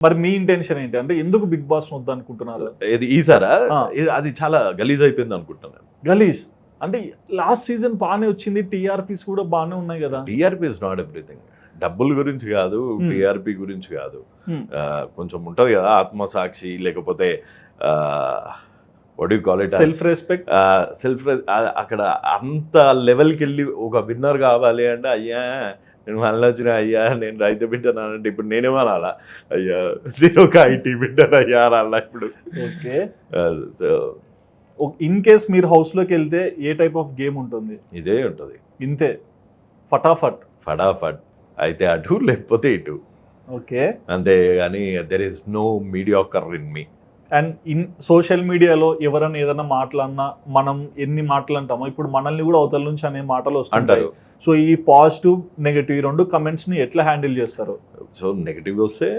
మరి మీ ఇంటెన్షన్ ఏంటి, అంటే ఎందుకు బిగ్ బాస్ వద్దు అనుకుంటున్నారు? ఇది ఈసారా ఆ. అది చాలా గలీజ్ అయిపోయింది అనుకుంటున్నాను. గలీజ్ అంటే లాస్ట్ సీజన్ బాగానే వచ్చింది, టీఆర్పీస్ కూడా బాగానే ఉన్నాయి కదా. TRP is not everything. డబ్బుల గురించి కాదు, టీఆర్పీ గురించి కాదు. కొంచెం ఉంటుంది కదా ఆత్మసాక్షి, లేకపోతే what you call it, self respect. అక్కడ అంత లెవెల్కి వెళ్ళి ఒక విన్నర్ కావాలి అంటే, అయ్యా నేను మళ్ళీ వచ్చిన, అయ్యా నేను రైతు బిడ్డను అంటే ఇప్పుడు నేనేమనాలా, అయ్యా నేను ఒక ఐటీ బిడ్డను అయ్యా అలా ఇప్పుడు. ఓకే, సో ఇన్ కేస్ మీరు హౌస్లోకి వెళ్తే ఏ టైప్ ఆఫ్ గేమ్ ఉంటుంది? ఇదే ఉంటుంది, ఇంతే ఫటాఫట్. ఫటాఫట్ అయితే అటు లేకపోతే ఇటు, ఓకే. అంతే కానీ there is no mediocre in me. And in social మీడియాలో ఎవరైనా ఏదైనా మాట్లాడినా మనం ఎన్ని మాటలు అంటామో, ఇప్పుడు మనల్ని కూడా అవతల నుంచి అనే మాటలు వస్తుంటారు. సో ఈ పాజిటివ్ నెగటివ్ ఈ రెండు కమెంట్స్ ని ఎట్లా హ్యాండిల్ చేస్తారు? సో నెగటివ్ వస్తే